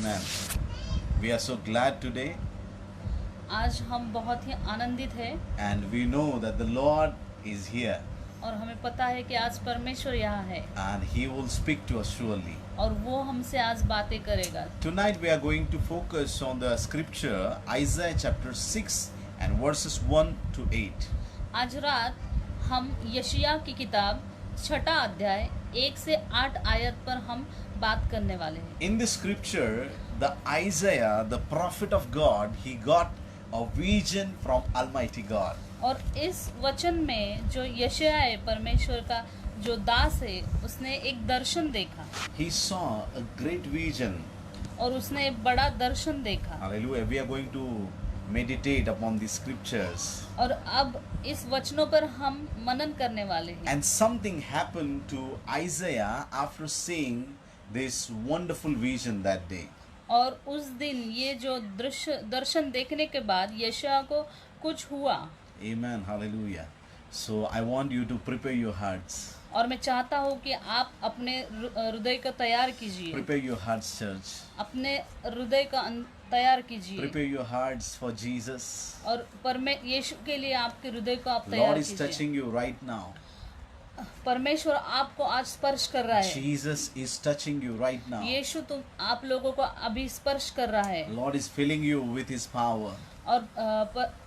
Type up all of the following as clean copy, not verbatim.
Amen. We are so glad today, आज हम बहुत ही आनंदित हैं and we know that the Lord is here, और हमें पता है कि आज परमेश्वर यहाँ है and He will speak to us surely. और वो हमसे आज बातें करेगा। Tonight we are going to focus on the scripture Isaiah chapter 6 and verses 1 to 8. आज रात हम यशायाह की किताब 6 अध्याय 1 से 8 आयत पर हम बात करने वाले हैं। In this scripture, the Isaiah, the prophet of God, he got a vision from Almighty God. और इस वचन में जो यशायाह है, परमेश्वर का जो दास है, उसने एक दर्शन देखा He saw a great vision. और उसने एक बड़ा दर्शन देखा। Hallelujah. We are going to meditate upon these scriptures. और अब इस वचनों पर हम मनन करने वाले हैं। And something happened to Isaiah after seeing this wonderful vision that day. और उस दिन ये जो दर्शन देखने के बाद यशायाह को कुछ हुआ। Amen. Hallelujah. So I want you to prepare your hearts. और मैं चाहता हूँ कि आप अपने हृदय को तैयार कीजिए। Prepare your hearts, church. अपने हृदय का तैयार कीजिए। Prepare your hearts for Jesus. और यीशु के लिए आपके हृदय को आप तैयार Lord is कीजिए। touching you right now. परमेश्वर आपको आज स्पर्श कर रहा है। Jesus is touching you right now. यीशु आप लोगों को अभी स्पर्श कर रहा है। Lord is filling you with His power. और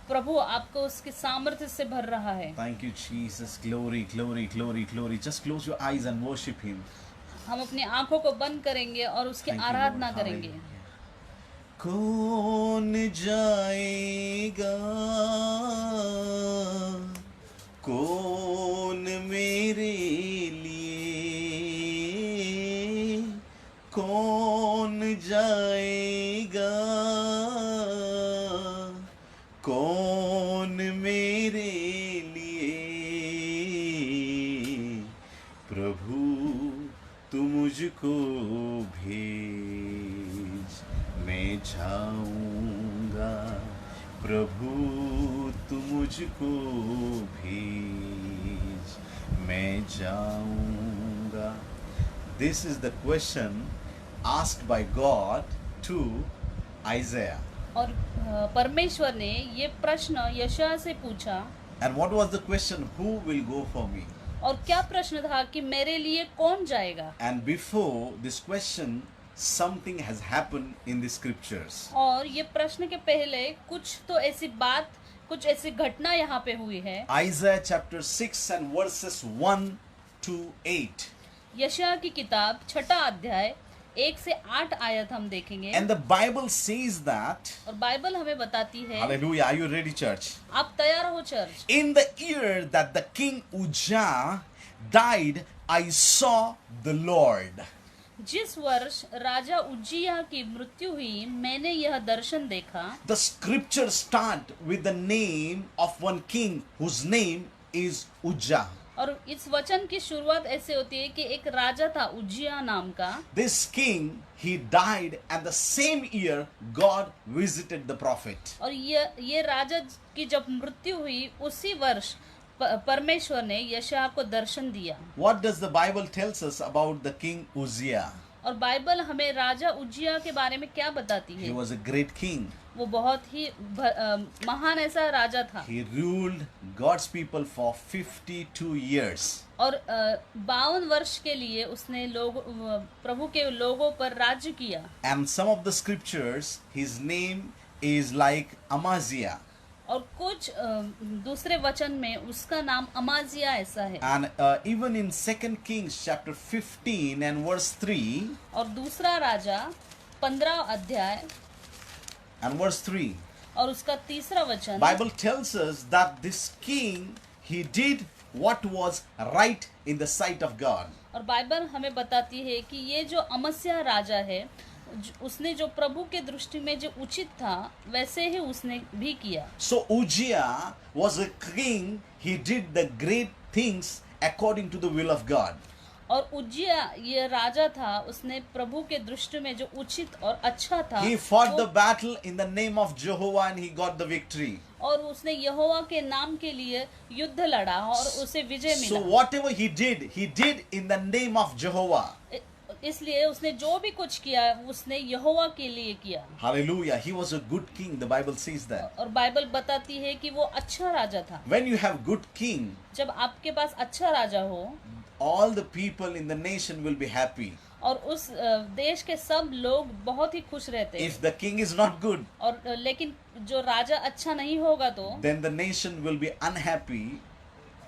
प्रभु आपको उसके सामर्थ्य से भर रहा है। Thank you, Jesus. Glory, glory, glory, glory. Just close your eyes and worship Him. हम अपनी आंखों को बंद करेंगे और उसकी Thank you, आराधना Lord. करेंगे। Hallelujah. कौन जाएगा, कौन मेरे लिए, कौन जाएगा, कौन मेरे लिए, प्रभु तू मुझको भेज, मैं जाऊंगा, प्रभु तू मुझको भेज, मैं जाऊंगा. This is the question asked by God to Isaiah. और परमेश्वर ने ये प्रश्न यशायाह से पूछा। And what was the question? Who will go for me? और क्या प्रश्न था कि मेरे लिए कौन जाएगा? And before this question, something has happened in the scriptures. और ये प्रश्न के पहले कुछ ऐसी घटना यहाँ पे हुई है। Isaiah chapter 6 and verses 1 to 8. यशायाह की किताब 6 अध्याय 1 से 8 आयत हम देखेंगे। And the Bible says that, और बाइबल हमें बताती है। hallelujah, are you ready, church? आप तैयार हो church? In the year that the king Uzziah died, I saw the Lord. जिस वर्ष राजा उज्जियाह की मृत्यु हुई, मैंने यह दर्शन देखा। The scriptures start with the name of one king whose name is Uzziah. और इस वचन की शुरुआत ऐसे होती है कि एक राजा था उज्जियाह नाम का। This king, he died, and the same year God visited the prophet. और ये राजा की जब मृत्यु हुई, उसी वर्ष परमेश्वर ने यशायाह को दर्शन दिया। What does the Bible tells us about the king Uzziah? और बाइबल हमें राजा उज्जियाह के बारे में क्या बताती He है? was a great king. वो बहुत ही महान ऐसा राजा था। He ruled God's people for 52 years. और 52 वर्ष के लिए उसने प्रभु के लोगों पर राज्य किया। And some of the scriptures, his name is like Amaziah. और कुछ दूसरे वचन में उसका नाम अमाजिया ऐसा है। And even in 2 Kings chapter 15 and verse 3. और दूसरा राजा 15 अध्याय And verse 3. और उसका तीसरा वचन, Bible tells us that this king, he did what was right in the sight of God. और बाइबल हमें बताती है कि ये जो अमस्या राजा है, उसने जो प्रभु के दृष्टि में जो उचित था, वैसे ही उसने भी किया। So Uzziah was a king, he did the great things according to the will of God. और उज्जियाह ये राजा था, उसने प्रभु के दृष्टि में जो उचित और अच्छा था, He fought the battle in the name of Jehovah and he got the victory. और उसने यहोवा के नाम के लिए युद्ध लड़ा और उसे विजय So मिला। whatever he did in the name of Jehovah. इसलिए उसने जो भी कुछ किया उसने यहोवा के लिए किया। Hallelujah. He was a good king. The Bible says that. और बाइबल बताती है कि वो अच्छा राजा था। When you have good king, जब आपके पास अच्छा राजा हो all the people in the nation will be happy. और उस देश के सब लोग बहुत ही खुश रहते हैं। If the king is not good, और लेकिन जो राजा अच्छा नहीं होगा तो then the nation will be unhappy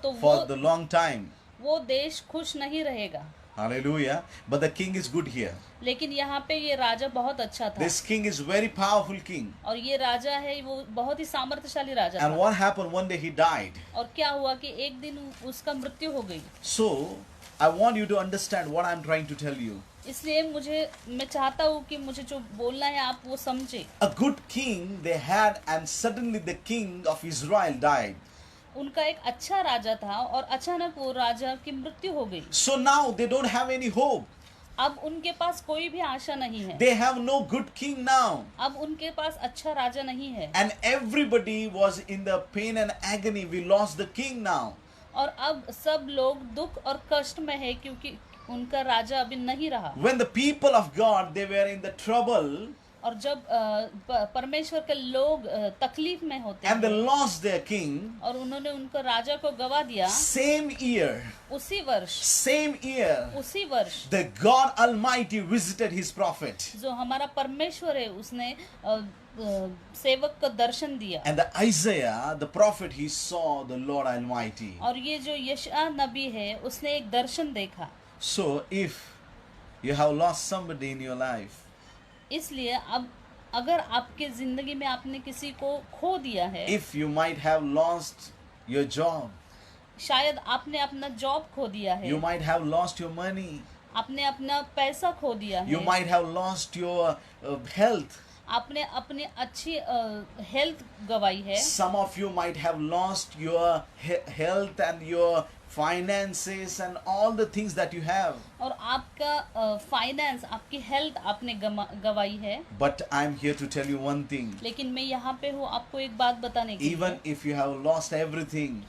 वो for the long time. वो देश खुश नहीं रहेगा। Hallelujah. But the king is good here. लेकिन यहाँ पे ये राजा बहुत अच्छा था। This king is very powerful king. और ये राजा है वो बहुत ही सामर्थ्यशाली राजा And था। what happened one day he died. और क्या हुआ कि एक दिन उसका मृत्यु हो गई। So I want you to understand what I'm trying to tell you. इसलिए मैं चाहता हूँ कि मुझे जो बोलना है आप वो समझे। A good king they had, and suddenly the king of Israel died. उनका एक अच्छा राजा था और अचानक वो राजा की मृत्यु हो गई। So now they don't have any hope. अब उनके पास कोई भी आशा नहीं है। They have no good king now. अब उनके पास अच्छा राजा नहीं है। And everybody was in the pain and agony. We lost the king now. और अब सब लोग दुख और कष्ट में है क्योंकि उनका राजा अभी नहीं रहा। When the people of God they were in the trouble और जब परमेश्वर के लोग तकलीफ में होते and they हैं lost their king, और उन्होंने उनको राजा को गवा दिया, same year, उसी वर्ष the God Almighty visited his prophet. जो हमारा परमेश्वर है उसने सेवक को दर्शन दिया। And the Isaiah, the prophet, he saw the Lord Almighty. और ये जो यशायाह नबी है उसने एक दर्शन देखा। So if you have lost somebody in your life, इसलिए अब अगर आपके जिंदगी में आपने किसी को खो दिया है, if you might have lost your job, शायद आपने अपना जॉब खो दिया है, you might have lost your money, आपने अपना पैसा खो दिया you है, might have lost your health, आपने अपनी अच्छी हेल्थ गवाई है, some of you might have lost your health and your finances and all the things that you have. और आपका फाइनेंस आपकी हेल्थ आपने गवाई है। But I'm here to tell you one thing. लेकिन मैं यहाँ पे हूँ आपको एक बात बताने के Even लिए, if you have lost everything,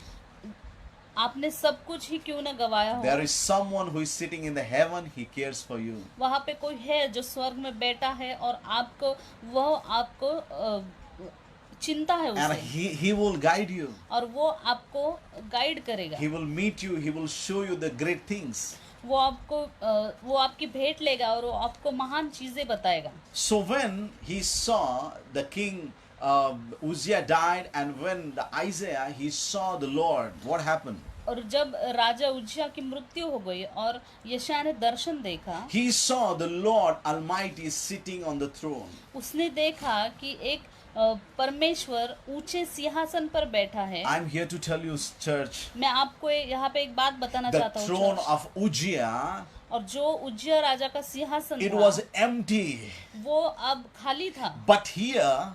आपने सब कुछ ही क्यों न गवाया हो, there is someone who is sitting in the heaven. He cares for you. वहाँ पे कोई है जो स्वर्ग में बैठा है और आपको चिंता है And उसे, he will guide you. और वो आपको गाइड करेगा। He will meet you. He will show you the great things. वो आपकी भेंट लेगा और वो आपको महान चीजें बताएगा। So when he saw the king Uzziah died, and when the Isaiah he saw the Lord, what happened? और जब राजा उज्जिया की मृत्यु हो गई और यशायाह ने दर्शन देखा, He saw the Lord Almighty sitting on the throne. उसने देखा कि एक परमेश्वर ऊंचे सिंहासन पर बैठा है। I'm here to tell you, church, मैं आपको यहाँ पे एक बात बताना the चाहता हूँ throne चर्च। of Uzziah, और जो उज्जिया राजा का सिंहासन it था was empty. वो अब खाली था। But here,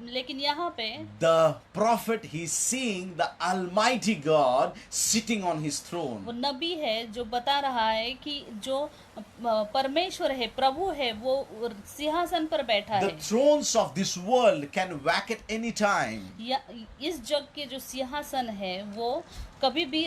लेकिन यहाँ पे the prophet, he's seeing the Almighty God sitting on his throne. वो नबी है जो बता रहा है कि जो परमेश्वर है, प्रभु है, वो सिंहासन पर बैठा The है। thrones of this world can vacate any time. इस जग के जो सिंहासन है वो कभी भी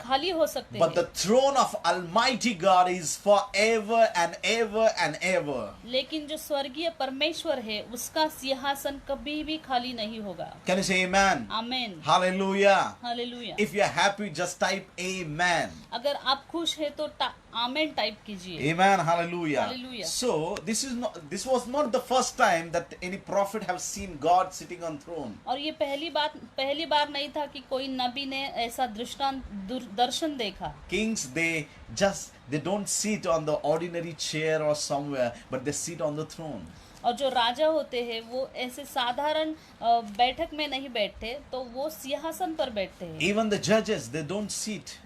खाली हो सकते But the हैं, throne of Almighty God is forever and ever and ever. लेकिन जो स्वर्गीय परमेश्वर है उसका सिंहासन कभी भी खाली नहीं होगा। Can you say amen? आमीन, Hallelujah. Hallelujah. If you're happy, just type amen. अगर आप खुश है तो आमीन टाइप कीजिए। Amen. Hallelujah. Hallelujah. So this was not the first time that any prophet have seen God sitting on throne. और ये पहली बार नहीं था कि कोई नबी ने ऐसा दर्शन देखा। Kings, they don't sit on the ordinary chair or somewhere, but they sit on the throne. और जो राजा होते हैं वो ऐसे साधारण बैठक में नहीं बैठते, तो वो सिंहासन पर बैठते हैं। Even the judges, they don't sit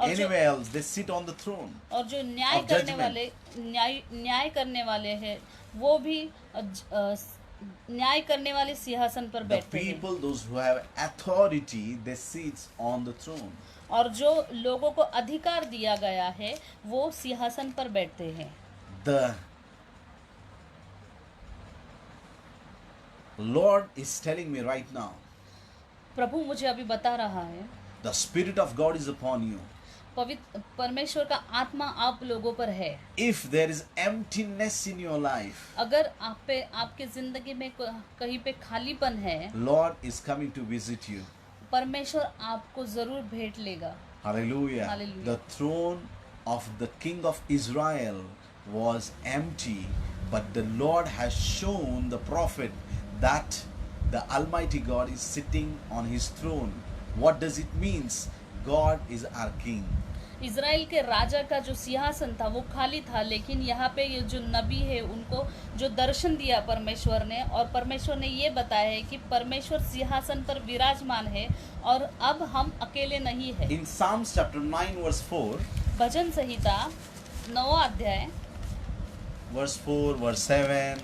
anywhere else. They sit on the throne. और जो न्याय करने वाले हैं वो भी न्याय करने वाले सिंहासन पर The बैठते हैं। people, those who have authority, they sit on the throne. और जो लोगों को अधिकार दिया गया है वो सिंहासन पर बैठते हैं। The Lord is telling me right now, प्रभु मुझे अभी बता रहा है, the Spirit of God is upon you. पवित्र परमेश्वर का आत्मा आप लोगों पर है। If there is emptiness in your life, अगर आप पे आपके जिंदगी में कहीं पे खालीपन है, Lord is coming to visit you. परमेश्वर आपको जरूर भेंट लेगा। Hallelujah. Hallelujah. The throne of the king of Israel was empty, but the Lord has shown the prophet that the Almighty God is sitting on his throne. What does it mean? God is our king. Israel के राजा का जो सिंहासन था वो खाली था, लेकिन यहाँ पे ये जो नबी है उनको जो दर्शन दिया परमेश्वर ने, और परमेश्वर ने ये बताया है कि परमेश्वर सिंहासन पर विराजमान है और अब हम अकेले नहीं है। In Psalms chapter 9 verse 4, भजन संहिता 9 अध्याय verse 4, verse 7,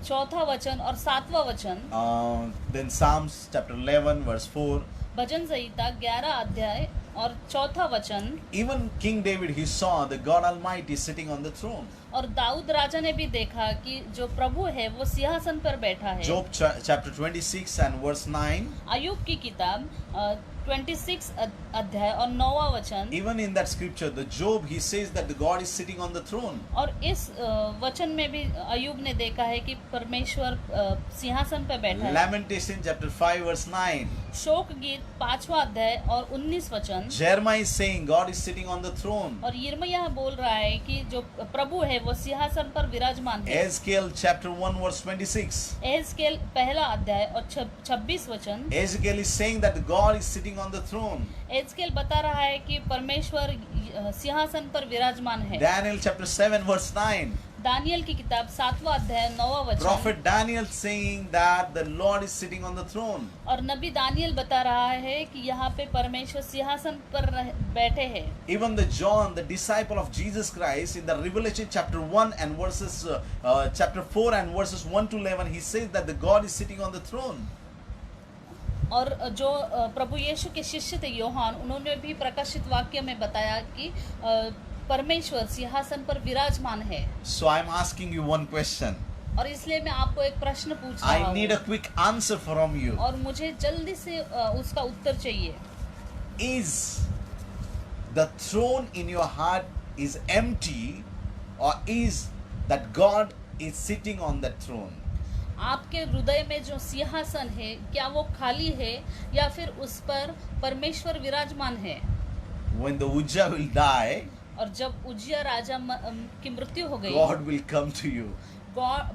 4 वचन और 7वां वचन, then Psalms chapter 11 verse 4. भजन संहिता 11 अध्याय और 4 वचन। Even King David, he saw the God Almighty sitting on the throne. और दाऊद राजा ने भी देखा कि जो प्रभु है वो सिंहासन पर बैठा है। Job chapter 26 and verse 9. अय्यूब की किताब 26 अध्याय और 9वां वचन। Even in that scripture, the Job, he says that the God is sitting on the throne. और इस वचन में भी अय्यूब ने देखा है कि परमेश्वर सिंहासन पर बैठा है। Lamentation chapter 5 verse 9. शोक गीत 5वां अध्याय और 19 वचन। Jeremiah is saying God is sitting on the throne. और यिर्मयाह बोल रहा है कि जो प्रभु है वो सिंहासन पर विराजमान है। Ezekiel chapter 1 verse 26. एहezकेल 1 अध्याय और 26 वचन। Ezekiel is saying that God is sitting on the throne. एहezकेल बता रहा है कि परमेश्वर सिंहासन पर विराजमान है। Daniel chapter 7 verse 9. दानियल की किताब 7वां अध्याय 9वां वचन। Prophet Daniel saying that the Lord is sitting on the throne. और नबी दानियल बता रहा है कि यहाँ पे परमेश्वर सिंहासन पर बैठे हैं। Even the John, the disciple of Jesus Christ, in the Revelation chapter 1 and verses chapter 4 and verses 1 to 11, he says that the God is sitting on the throne. और जो प्रभु यीशु के शिष्य थे योहान, उन्होंने भी प्रकाशित वाक्य में बताया कि परमेश्वर सिंहासन पर विराजमान है। So I'm asking you one question. और इसलिए मैं आपको एक प्रश्न पूछ रहा I need a हूँ quick answer from you. और मुझे जल्दी से उसका उत्तर चाहिए। Is the throne in your heart is empty, or is that God is sitting on that throne? आपके हृदय में जो सिंहासन है क्या वो खाली है या फिर उस पर परमेश्वर विराजमान है? When the Uzzah will die, और जब उज्जिया राजा की मृत्यु हो गई, God will come to you.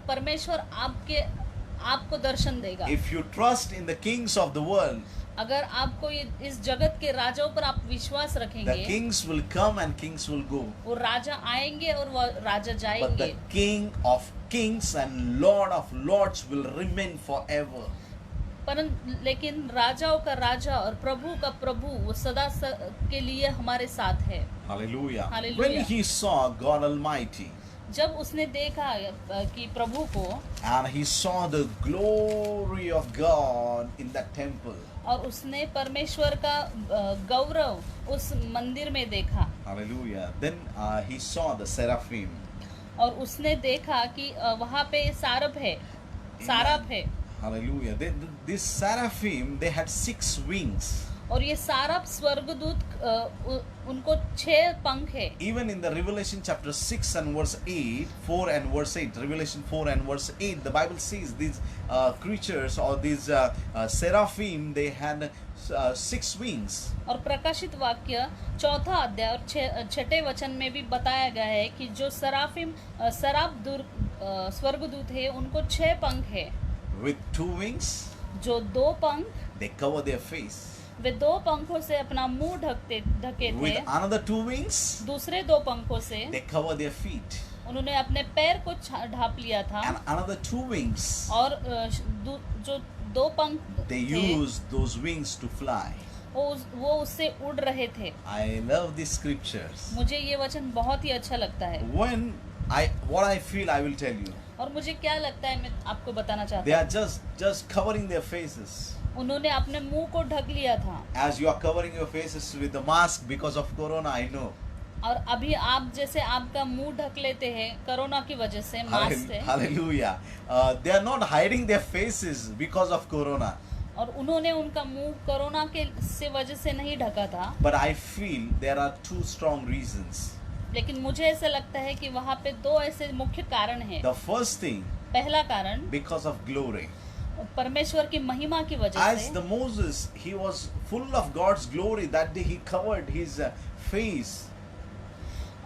परमेश्वर आपको दर्शन देगा। If you trust in the kings of the world, अगर आपको इस जगत के राजाओं पर आप विश्वास the रखेंगे, kings will come and kings will go. वो राजा आएंगे और वो राजा But जाएंगे, the King of kings and Lord of lords will remain forever. लेकिन राजाओं का राजा और प्रभु का प्रभु वो सदा के लिए हमारे साथ है। Hallelujah. Hallelujah. When he saw God Almighty, जब उसने देखा कि प्रभु को, and he saw the glory of God in that temple. और उसने परमेश्वर का गौरव उस मंदिर में देखा, Hallelujah. Then he saw the seraphim. और उसने देखा कि वहाँ पे सारब है। Hallelujah. This seraphim, they had 6 wings. और ये सारब स्वर्गदूत उनको 6 पंख है। Even in the Revelation chapter 6 and verse 8, 4 and verse 8, Revelation 4 and verse 8, the Bible says these creatures or these seraphim, they had 6 wings. और प्रकाशित वाक्य 4 अध्याय और 6 वचन में भी बताया गया है कि जो स्वर्गदूत है उनको 6 पंख है। With 2 wings, जो 2 पंख, they cover their face. वे 2 पंखों से अपना मुंह ढके With थे। another 2 wings, दूसरे 2 पंखों से they cover their feet. उन्होंने अपने पैर को ढांप लिया था। And another 2 wings, और जो 2 पंख they थे, used those wings to fly. वो उससे उड़ रहे थे। I love these scriptures. मुझे ये वचन बहुत ही अच्छा लगता है। What I feel, I will tell you. और मुझे क्या लगता है मैं आपको बताना They चाहता are just covering their faces. हूँ। उन्होंने अपने मुंह को ढक लिया था। As you are covering your faces with the mask because of corona, I know. और अभी आप जैसे आपका मुंह ढक लेते हैं कोरोना की वजह से, मास्क से। Hallelujah. They are not hiding their faces because of corona. और उन्होंने उनका मुंह कोरोना के से वजह से नहीं ढका था, But I feel there are two strong reasons. लेकिन मुझे ऐसा लगता है कि वहाँ पे दो ऐसे मुख्य कारण हैं। The first thing, पहला कारण because of glory. परमेश्वर की महिमा की वजह As से। the Moses, he was full of God's glory. That day he covered his face.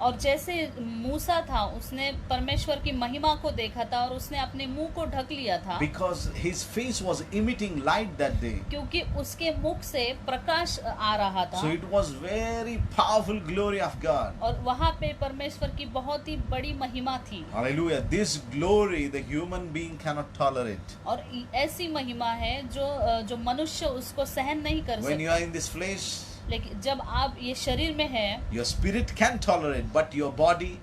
और जैसे मूसा था, उसने परमेश्वर की महिमा को देखा था और उसने अपने मुंह को ढक लिया था, Because his face was emitting light that day. क्योंकि उसके मुख से प्रकाश आ रहा था। So it was very powerful glory of God. और वहाँ पे परमेश्वर की बहुत ही बड़ी महिमा थी। Hallelujah. This glory the human being cannot tolerate. और ऐसी महिमा है जो मनुष्य उसको सहन नहीं कर When you सकता। are in this flesh, लेकिन जब आप ये शरीर में हैं, your spirit can tolerate, but your body,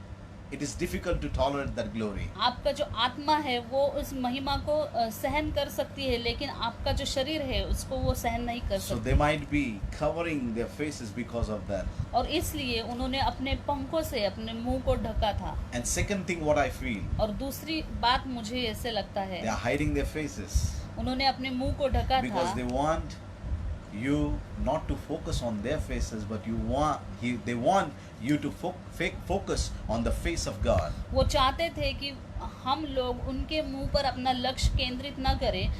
it is difficult to tolerate that glory. आपका जो आत्मा है वो उस महिमा को सहन कर सकती है, लेकिन आपका जो शरीर है उसको वो सहन नहीं कर So सकती। they might be covering their faces because of that. और इसलिए उन्होंने अपने पंखों से अपने मुंह को ढका था। And second thing what I feel, और दूसरी बात मुझे ऐसे लगता है, they are hiding their faces उन्होंने अपने मुंह को ढका because था, they want you not to focus on their faces, but they want you to focus on the face of God. वो चाहते थे कि हम लोग उनके मुंह पर अपना लक्ष्य केंद्रित न करें,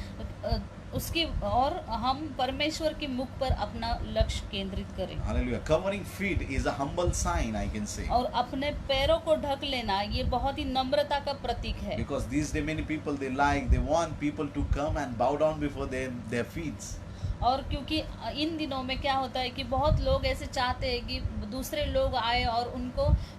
उसकी और हम परमेश्वर के मुख पर अपना लक्ष्य केंद्रित करें। Hallelujah. Covering feet is a humble sign, I can say. और अपने पैरों को ढक लेना ये बहुत ही नम्रता का प्रतीक है। Because these days many people they want people to come and bow down before their feet. और क्योंकि इन दिनों में क्या होता है कि बहुत लोग ऐसे चाहते हैं कि दूसरे लोग आए और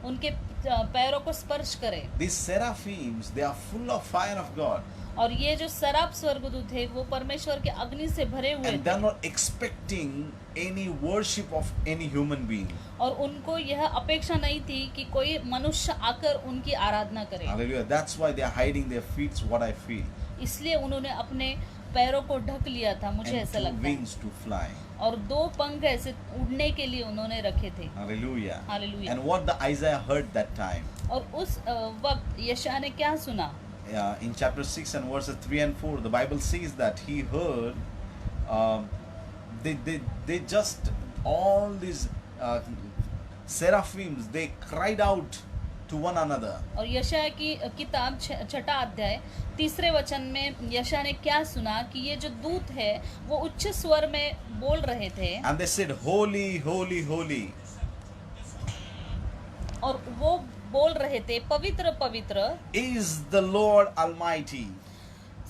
उनके पैरों को स्पर्श करें। These seraphims, they are full of fire of God. और ये जो सराप स्वर्गदूत है वो परमेश्वर के अग्नि से भरे हुए And they are थे, not expecting any worship of any human being. और उनको यह अपेक्षा नहीं थी कि कोई मनुष्य आकर उनकी आराधना करे। Hallelujah. That's why they are hiding their feet, what I feel. इसलिए उन्होंने अपने पैरों को ढक लिया था, मुझे And ऐसा two लगता है। wings to fly. और दो पंख ऐसे उड़ने के लिए उन्होंने रखे थे। Hallelujah. Hallelujah. And what the Isaiah heard that time. और उस वक्त यशायाह ने क्या सुना? In chapter 6 and verses 3 and 4, the Bible says that he heard they just all these seraphims, they cried out to one another. और यशायाह की किताब छठा अध्याय तीसरे वचन में यशायाह ने क्या सुना कि ये जो दूत है वो उच्च स्वर में बोल रहे थे, And they said, Holy, holy, holy. और वो बोल रहे थे, पवित्र पवित्र Is the Lord Almighty.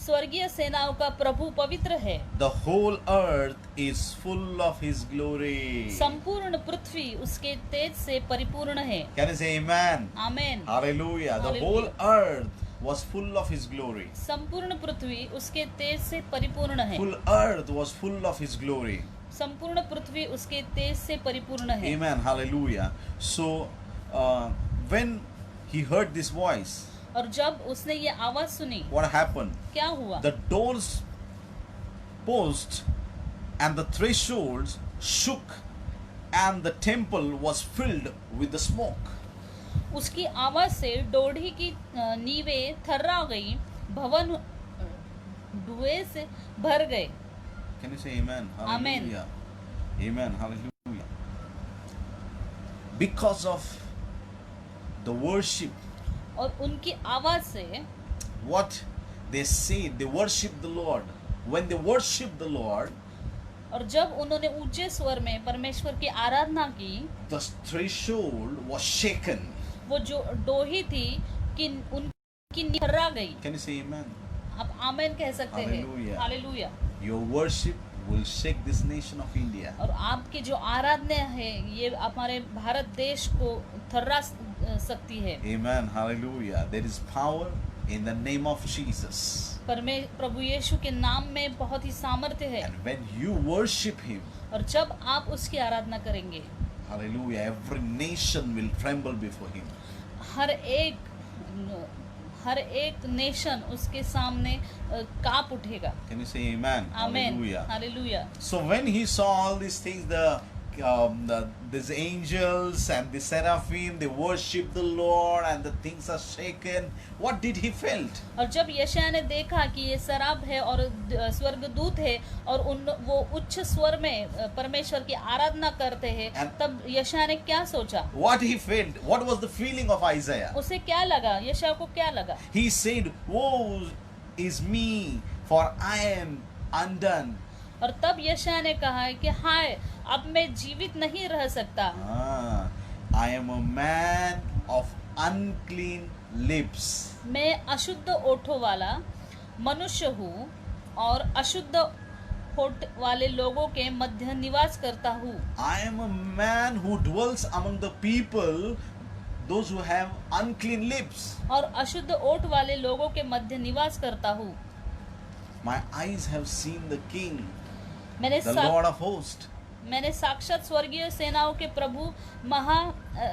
स्वर्गीय सेनाओं का प्रभु पवित्र है। The whole earth is full of His glory. संपूर्ण पृथ्वी उसके तेज से परिपूर्ण है। Can you say amen? Amen. Hallelujah. The whole earth was full of His glory. संपूर्ण पृथ्वी उसके तेज से परिपूर्ण है। Full earth was full of His glory. संपूर्ण पृथ्वी उसके तेज से परिपूर्ण है। Amen. Hallelujah. So, when he heard this voice, और जब उसने ये आवाज सुनी, what happened? क्या हुआ? The doors posts and the thresholds shook, and the temple was filled with the smoke. उसकी आवाज से डोढ़ी की नींवें थर्रा गई, भवन धुएं से भर गए। Can you say amen? Amen. Hallelujah. Amen. Hallelujah. Because of the worship, और उनकी आवाज से what they said, they worship the Lord. When they worship the Lord, और जब उन्होंने ऊंचे स्वर में परमेश्वर की आराधना की, the threshold was shaken. वो जो डोही थी कि उनकी नींव थर्रा गई। Can you say amen? आप आमेन कह सकते हैं। Hallelujah. Hallelujah. Your worship will shake this nation of India. और आपकी जो आराधना है ये हमारे भारत देश को थर्रा सकती है। Amen. Hallelujah. There is power in the name of Jesus. प्रभु यीशु के नाम में बहुत ही सामर्थ्य है। And when you worship Him, और जब आप उसकी आराधना करेंगे, hallelujah, every nation will tremble before Him. हर एक नेशन उसके सामने कांप उठेगा। Can you say amen? Amen. Hallelujah. Hallelujah. So when he saw all these things, the these angels and the seraphim, they worship the Lord and the things are shaken. What did he felt? और जब यशायाह ने देखा कि ये शराब है और स्वर्गदूत है और वो उच्च स्वर में परमेश्वर की आराधना करते हैं, तब यशायाह ने क्या सोचा? What he felt? What was the feeling of Isaiah? उसे क्या लगा? यशायाह को क्या लगा? He said, "Woe is me, for I am undone." और तब यशायाह ने कहा है कि हाय, अब मैं जीवित नहीं रह सकता। I am a man of unclean lips. मैं अशुद्ध ओठों वाला मनुष्य हूँ और अशुद्ध होठ वाले लोगों के मध्य निवास करता हूँ। I am a man who dwells among the people, those who have unclean lips. और अशुद्ध ओठ वाले लोगों के मध्य निवास करता हूँ। My eyes have seen the King, मैंने the Lord of hosts. मैंने साक्षात स्वर्गीय सेनाओं के प्रभु महा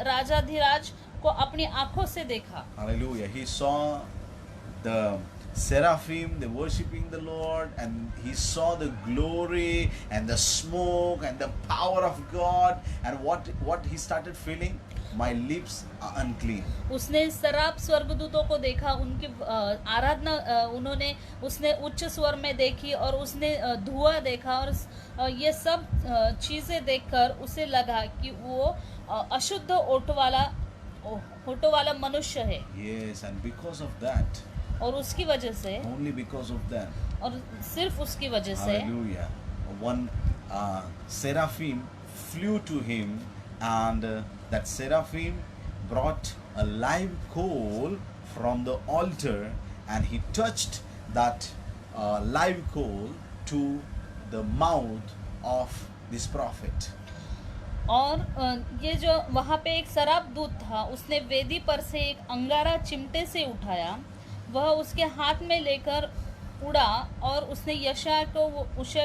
राजाधिराज को अपनी आंखों से देखा। Hallelujah. He saw the seraphim, they worshiping the Lord, and he saw the glory and the smoke and the power of God. And what he started feeling? My lips are unclean. उसने शराब स्वर्गदूतों को देखा, उनकी आराधना उसने उच्च स्वर में देखी और उसने धुआं देखा और ये सब चीजें देखकर उसे लगा कि वो अशुद्ध ओठ वाला मनुष्य है। Yes, and because of that, और उसकी वजह से, only because of that, और सिर्फ उसकी वजह से, hallelujah, one seraphim flew to him, and that seraphim brought a live coal from the altar, and he touched that live coal to the mouth of this prophet. और ये जो वहाँ पे एक शराब दूत था, उसने वेदी पर से एक अंगारा चिमटे से उठाया, वह उसके हाथ में लेकर उड़ा और उसने यशायाह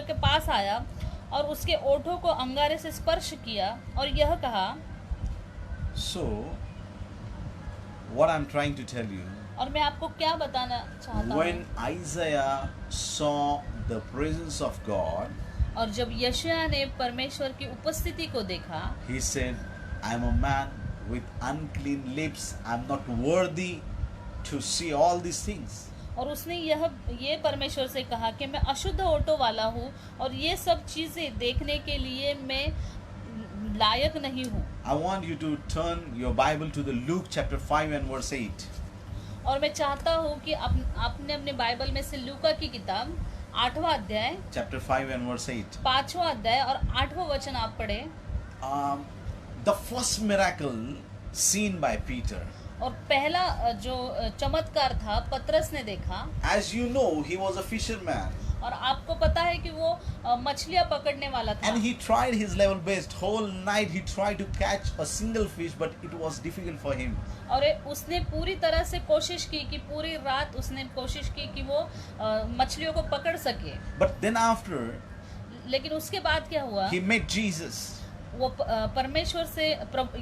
के पास आया और उसके ओठों को अंगारे से स्पर्श किया और यह कहा। So, what I'm trying to tell you, और मैं आपको क्या बताना चाहता हूँ, when Isaiah saw the presence of God, और जब यशायाह ने परमेश्वर की उपस्थिति को देखा, he said, I'm a man with unclean lips, I'm not worthy to see all these things. और उसने ये परमेश्वर से कहा कि मैं अशुद्ध ओठों वाला हूँ और ये सब चीजें देखने के लिए मैं लायक नहीं हूँ। I want you to turn your Bible to the Luke chapter 5 and verse 8. और मैं चाहता हूँ कि आपने अपने बाइबल में से लूका की किताब 8वां अध्याय, Chapter 5 and verse 8. 5वां अध्याय और 8वां वचन आप पढ़े। The first miracle seen by Peter. और पहला जो चमत्कार था पतरस ने देखा। As you know, he was a fisherman. और आपको पता है कि वो मछलियां पकड़ने वाला था। And he tried his level best. Whole night he tried to catch a single fish, but it was difficult for him. और उसने पूरी तरह से कोशिश की कि पूरी रात उसने कोशिश की कि वो मछलियों को पकड़ सके। But then after, लेकिन उसके बाद क्या हुआ? he met Jesus. वो परमेश्वर से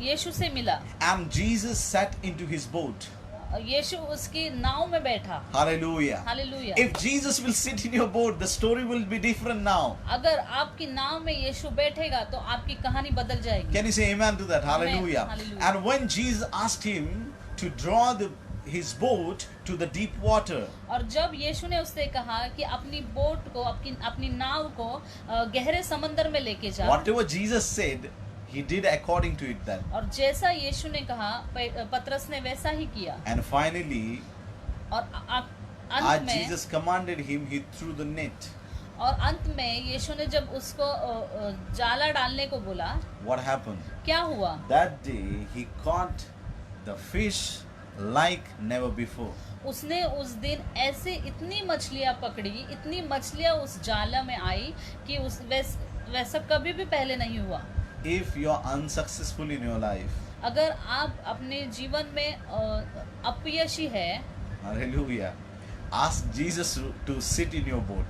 यीशु से मिला। And Jesus sat into his boat. यीशु उसकी नाव में बैठा। Hallelujah. Hallelujah. If Jesus will sit in your boat, the story will be different now. अगर आपकी नाव में यीशु बैठेगा तो आपकी कहानी बदल जाएगी। Can you say amen to that? Hallelujah. Hallelujah. And when Jesus asked him to draw his boat to the deep water, और जब यीशु ने उससे कहा कि अपनी बोट को अपनी नाव को गहरे समंदर में लेके जा, whatever Jesus said, he did according to it then. और जैसा यीशु ने कहा पतरस ने वैसा ही किया। And finally, और as अंत में, Jesus commanded him, he threw the net. और अंत में यीशु ने जब उसको जाला डालने को बोला, What happened? क्या हुआ? That day he caught the fish like never before. उसने उस दिन ऐसे इतनी मछलियां पकड़ी, इतनी मछलियां उस जाला में आई कि वैसा कभी भी पहले नहीं हुआ। If you are unsuccessful in your life, अगर आप अपने जीवन में अपयशी है, hallelujah, ask Jesus to sit in your boat.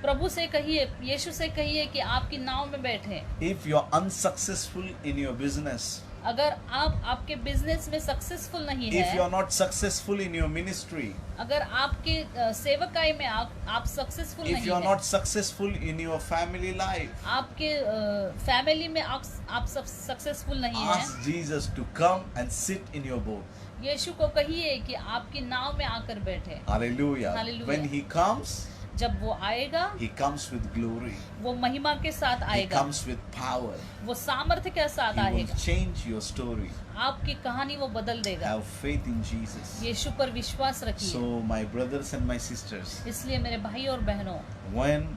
प्रभु से कहिए, यीशु से कहिए कि आपकी नाव में बैठे। If you are unsuccessful in your business, अगर आप आपके बिजनेस में सक्सेसफुल नहीं if you है, are not successful in your ministry, अगर आपके सेवकाई में आप सक्सेसफुल if नहीं you are है, not successful in your family life, आपके फैमिली में आप सब सक्सेसफुल नहीं है, ask Jesus to come and sit in your boat. यीशु को कहिए कि आपकी नाव में आकर बैठे। Hallelujah. Hallelujah. When he comes, जब वो आएगा, he comes with glory. वो महिमा के साथ He आएगा, comes with power. वो सामर्थ्य के साथ He will आएगा, change your story. आपकी कहानी वो बदल देगा। Have faith in Jesus. यीशु पर विश्वास रखिए। So, my brothers and my sisters, इसलिए मेरे भाई और बहनों, when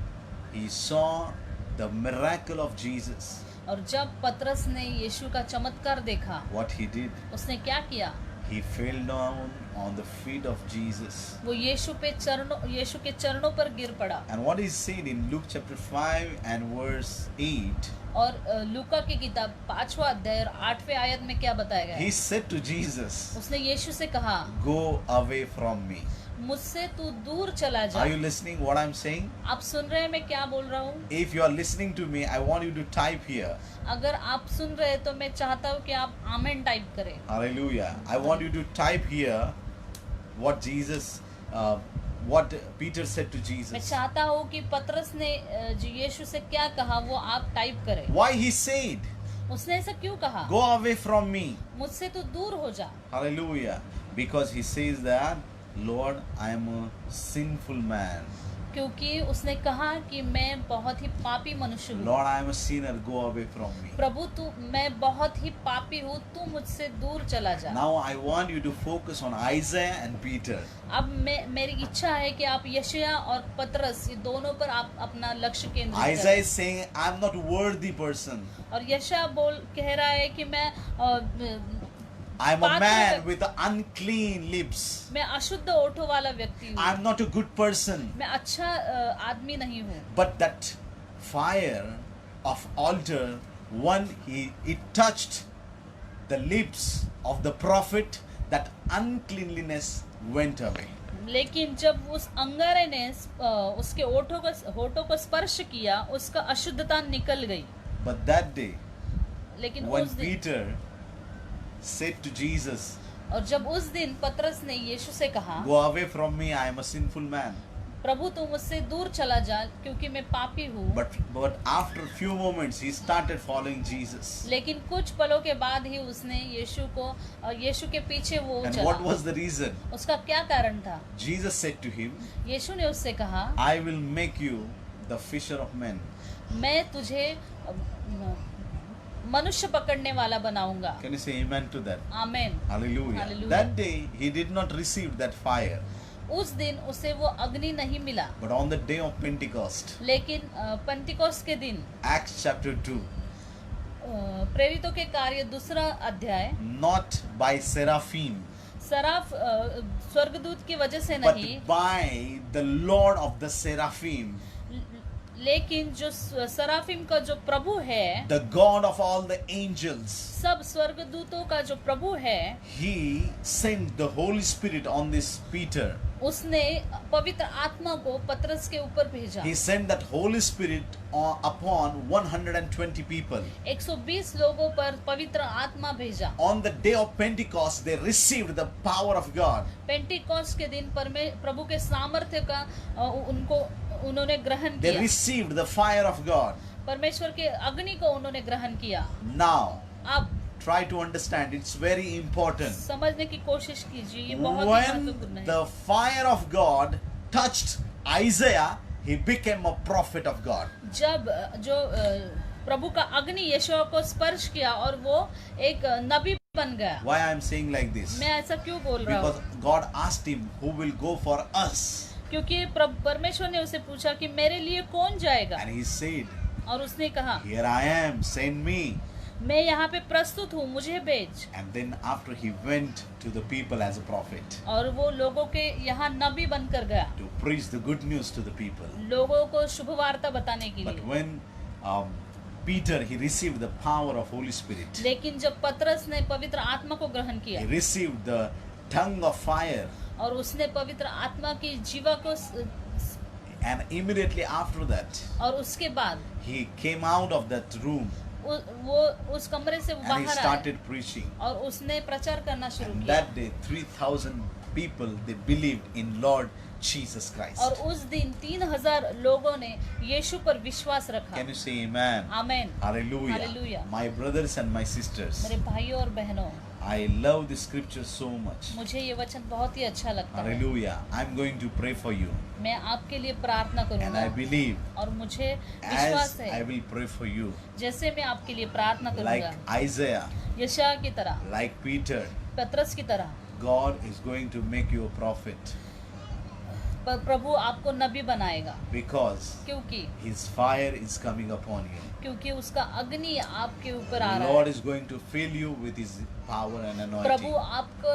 he saw the miracle of Jesus, और जब पतरस ने यीशु का चमत्कार देखा, what he did, उसने क्या किया? he fell down on the feet of Jesus. वो यीशु के चरणों पर गिर पड़ा। And what is said in Luke chapter 5 and verse 8, और लूका की किताब 5वां अध्याय और 8वें आयत में क्या बताया गया he है? said to Jesus, उसने यीशु से कहा, go away from me. मुझसे तू दूर चला जा। Are you listening what I'm saying? आप सुन रहे हैं मैं क्या बोल रहा हूँ? If you are listening to me, I want you to type here. अगर आप सुन रहे हैं तो मैं चाहता हूँ कि आप आमेन टाइप करें। Hallelujah. I want you to type here what Jesus, what Peter said to मैं Jesus. चाहता हूँ कि पतरस ने जो यीशु से क्या कहा वो आप टाइप करें। Why he said, उसने ऐसा क्यों कहा? go away from me. मुझसे तू दूर हो जा। Hallelujah. Because he says that, Lord, I am a sinful man. क्योंकि उसने कहा कि मैं बहुत ही पापी मनुष्य हूँ। Lord, I am a sinner. Go away from me. प्रभु मैं बहुत ही पापी हूँ, तू मुझसे दूर चला जा। Now I want you to focus on Isaiah and Peter. अब मेरी इच्छा है कि आप यशायाह और पतरस ये दोनों पर आप अपना लक्ष्य केंद्रित Isaiah करें। is saying, I am not worthy person. और यशायाह कह रहा है कि I am a पात्र man व्यक्ति- with unclean lips. मैं अशुद्ध ओठों वाला व्यक्ति I हूँ, am not a good person. मैं अच्छा आदमी नहीं हूँ। But that fire of altar, when it touched the lips of the prophet, that uncleanliness went away. लेकिन जब उस अंगारे ने उसके होठों को स्पर्श किया, उसका अशुद्धता निकल गई। But that day, लेकिन when उस दिन Peter said to Jesus, और जब उस दिन पतरस ने यीशु से कहा, go away from me, I am a sinful man. प्रभु तू मुझसे दूर चला जा क्योंकि मैं पापी हूँ। But after a few moments, he started following Jesus. लेकिन कुछ पलों के बाद ही उसने यीशु के पीछे वो And चला। what was the reason? उसका क्या कारण था? Jesus said to him, यीशु ने उससे कहा, I will make you the fisher of men. मैं तुझे मनुष्य पकड़ने वाला बनाऊंगा। Can you say amen to that? Amen. Hallelujah. Hallelujah. That day, he did not receive that fire. उस दिन उसे वो अग्नि नहीं मिला, But on the day of Pentecost, लेकिन पेंटिकोस्ट के दिन Acts chapter 2, प्रेरितों के कार्य 2 अध्याय, not by seraphim, सराफ स्वर्गदूत की वजह से but नहीं, by the Lord of the seraphim, लेकिन जो सराफिम का जो प्रभु है, the God of all the angels, सब स्वर्गदूतों का जो प्रभु है, he sent the Holy Spirit on this Peter. उसने पवित्र आत्मा को पतरस के ऊपर भेजा। He sent that Holy Spirit upon 120 people. 120 लोगों पर पवित्र आत्मा भेजा। On the day of Pentecost, they received the power of God. Pentecost के दिन प्रभु के सामर्थ्य का उन्होंने ग्रहण They किया। received the fire of God. परमेश्वर के अग्नि को उन्होंने ग्रहण किया। Now, अब try to understand, it's very important. समझने की कोशिश कीजिए, ये बहुत ही When महत्वपूर्ण है। the fire of God touched Isaiah, he became a prophet of God. जब जो प्रभु का अग्नि यशोआ को स्पर्श किया और वो एक नबी बन गया। Why I am saying like this? मैं ऐसा क्यों बोल रहा Because हूँ? God asked him, who will go for us? क्योंकि परमेश्वर ने उसे पूछा कि मेरे लिए कौन जाएगा, And he said, और उसने कहा, here I am, send me. मैं यहाँ पे प्रस्तुत हूँ, मुझे भेज। And then after he went to the people as a prophet और वो लोगों के यहाँ नबी बनकर गया, to preach the good news to the people. लोगों को शुभ वार्ता बताने के But लिए। when Peter, he received the power of Holy Spirit. लेकिन जब पतरस ने पवित्र आत्मा को ग्रहण किया He received the tongue of fire. और उसने पवित्र आत्मा की जीवा को And immediately after that, और उसके बाद he came out of that room वो उस कमरे से वो and he बाहर आया started preaching. और उसने प्रचार करना शुरू And किया that day, 3,000 people, they believed in Lord Jesus Christ. और उस दिन 3,000 लोगों ने यीशु पर विश्वास रखा। Can you say amen? Amen. Hallelujah. Hallelujah. My brothers and my sisters, मेरे भाइयों और बहनों, I love the scripture so much. मुझे ये वचन बहुत ही अच्छा लगता है। Hallelujah. I'm going to pray for you. मैं आपके लिए प्रार्थना And करूंगा I believe और मुझे विश्वास as I है will pray for you, जैसे मैं आपके लिए प्रार्थना like करूंगा Isaiah, यशायाह की तरह, like Peter, पतरस की तरह, God is going to make you a prophet प्रभु आपको नबी बनाएगा, because क्योंकि his fire is coming upon you. क्योंकि उसका अग्नि आपके ऊपर आ The रहा Lord है। is going to fill you with his power and Prabhu anointing.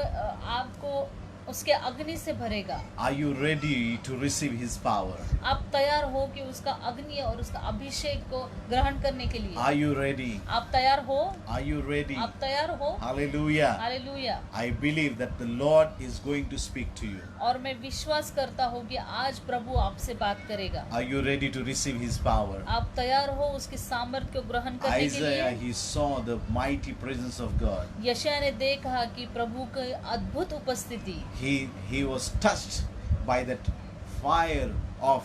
आपको उसके अग्नि से भरेगा। Are you ready to receive his power? आप तैयार हो कि उसका अग्नि और उसका अभिषेक को ग्रहण करने के लिए? Are you ready? आप तैयार हो? Are you ready? आप तैयार हो? Hallelujah. Hallelujah. I believe that the Lord is going to speak to you. और मैं विश्वास करता हूँ कि आज प्रभु आपसे बात करेगा। Are you ready to receive his power? आप तैयार हो उसके सामर्थ्य को ग्रहण करने के Isaiah, लिए? he saw the mighty presence of God. यशायाह ने देखा कि प्रभु की अद्भुत उपस्थिति। He was touched by that fire of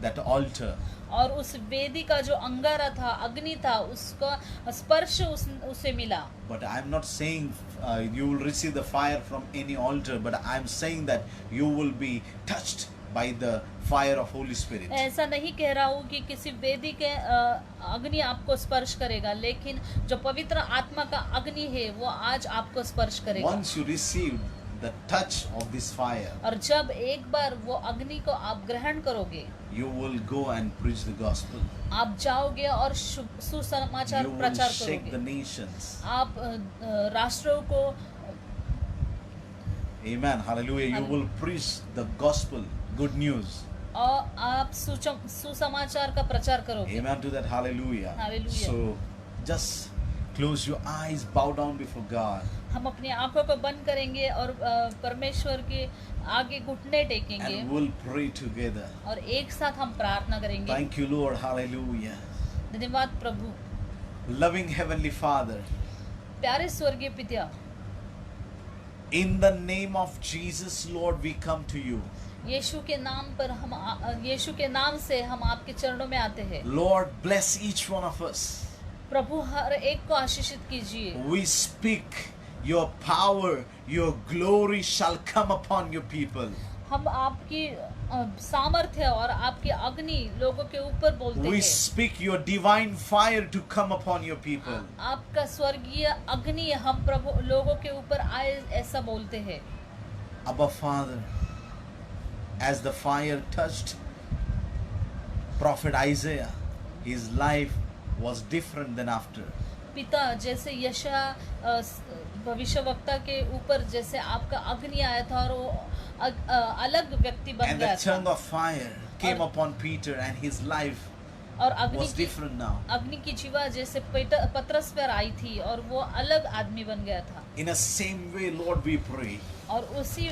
that altar. और उस वेदी का जो अंगारा था, अग्नि था, उसका स्पर्श उसे मिला। But I'm not saying you will receive the fire from any altar, but I'm saying that you will be touched by the fire of Holy Spirit. ऐसा नहीं कह रहा हूँ कि किसी वेदी के अग्नि आपको स्पर्श करेगा, लेकिन जो पवित्र आत्मा का अग्नि है वो आज आपको स्पर्श करेगा। Once you receive the touch of this fire, और जब एक बार वो अग्नि को आप ग्रहण करोगे, you will go and preach the gospel. आप जाओगे और सुसमाचार You will प्रचार shake the करोगे। nations. आप राष्ट्रों को, Amen. Hallelujah. You will preach the gospel, good news. और आप सुसमाचार का प्रचार करोगे। Amen to that. Hallelujah. Hallelujah. So just close your eyes, bow down before God. हम अपनी आंखों को बंद करेंगे और परमेश्वर के आगे घुटने टेकेंगे And we'll pray together. और एक साथ हम प्रार्थना करेंगे। Thank you, Lord. Hallelujah. धन्यवाद प्रभु। Loving Heavenly Father, प्यारे स्वर्गीय पिता, in the name of Jesus, Lord, we come to you. यीशु के नाम पर यीशु के नाम से हम आपके चरणों में आते हैं। Lord, bless each one of us. प्रभु हर एक को आशीषित कीजिए। We speak your power, your glory shall come upon your people. हम आपकी सामर्थ्य और आपकी अग्नि लोगों के ऊपर बोलते We हैं। speak your divine fire to come upon your people. आपका स्वर्गीय अग्नि हम प्रभु लोगों के ऊपर आए, ऐसा बोलते हैं। Abba Father, as the fire touched Prophet Isaiah, his life was different than after. पिता, जैसे यशायाह भविष्यवक्ता के ऊपर जैसे आपका अग्नि आया था और वो अलग व्यक्ति बन And गया the था, tongue of fire came upon Peter and his life और was different now. अग्नि की जीवा जैसे पतरस पर आई थी और वो अलग आदमी बन गया था। In the same way, Lord, we pray. और उसी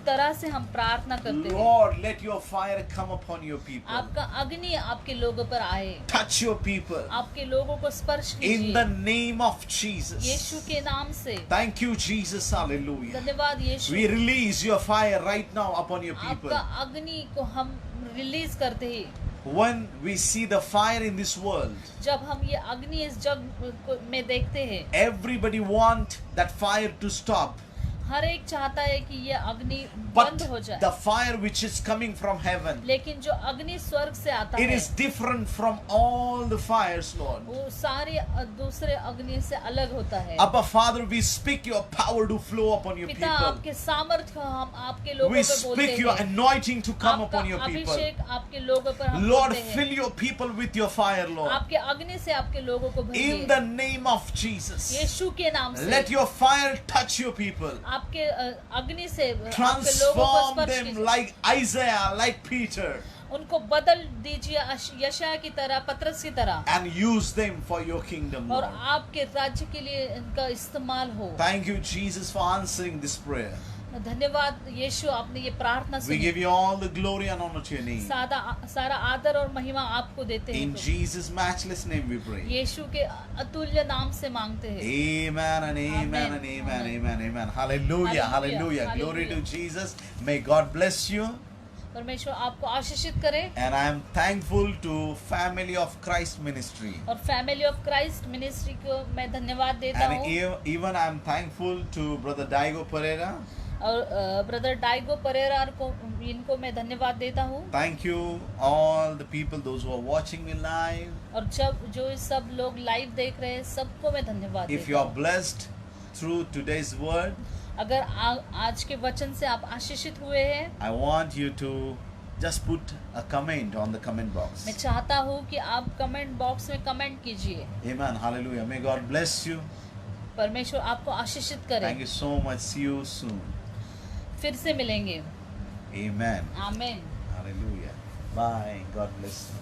तरह से हम प्रार्थना करते हैं, Lord, let your fire come upon your people. आपका अग्नि आपके लोगों पर आए, Touch your people. आपके लोगों को स्पर्श In the कीजिए name of Jesus. यीशु के नाम से। Thank you, Jesus. Hallelujah. धन्यवाद यीशु। We release your fire right now upon your people. आपका अग्नि को हम रिलीज करते हैं। When we see the fire in this world, जब हम ये अग्नि इस जग में देखते हैं, everybody want that fire to stop. हर एक चाहता है कि ये अग्नि But बंद हो जाए, the fire which is coming from heaven, लेकिन जो अग्नि स्वर्ग से आता it है is different from all the fires, Lord. वो सारे दूसरे अग्नि से अलग होता है। Abba Father, we speak your power to flow upon your पिता, people. आपके सामर्थ्य को हम आपके लोगों We पे बोलते speak your हैं। anointing to come आपका upon your people. अभिषेक आपके लोगों पर हम Lord, बोलते हैं। fill your people with your fire, Lord. आपके अग्नि से आपके लोगों को In भरिए the name of Jesus, यीशु के नाम से। let your fire touch your people. आपके अग्नि से आपके लोगों को Transform स्पर्श them कीजिए। like Isaiah, like Peter, उनको बदल दीजिए यशायाह की तरह, पतरस की तरह, and use them for your kingdom, और Lord. आपके राज्य के लिए इनका इस्तेमाल हो। Thank you, Jesus, for answering this prayer. धन्यवाद यीशु, आपने ये प्रार्थना We सुनी। give you all the glory and honor to your name. सारा आदर और महिमा आपको देते हैं In Prabhu. Jesus' matchless name we pray. यीशु के अतुल्य नाम से मांगते हैं। Amen and amen Amen. and amen, Amen. amen, amen. Hallelujah, Hallelujah. hallelujah. Glory to Hallelujah. Jesus. May God bless you. परमेश्वर आपको आशीषित करे। And I am thankful to Family of Christ Ministry. और फैमिली ऑफ क्राइस्ट मिनिस्ट्री को मैं धन्यवाद देता And हूँ। even I am thankful to Brother Daigo Pereira. और ब्रदर डाइगो परेरा को इनको मैं धन्यवाद देता हूँ। Thank you all the people, those who are watching me live. और जो सब लोग लाइव देख रहे हैं सबको मैं धन्यवाद If देता you are हूँ। blessed through today's word, अगर आज के वचन से आप आशीषित हुए हैं, I want you to just put a comment on the comment box. मैं चाहता हूँ कि आप कमेंट बॉक्स में कमेंट कीजिए। Amen. Hallelujah. May God bless you. परमेश्वर आपको आशीषित करे। Thank you so much. See you soon. फिर से मिलेंगे। Amen. आमीन। Hallelujah. Bye. God bless you.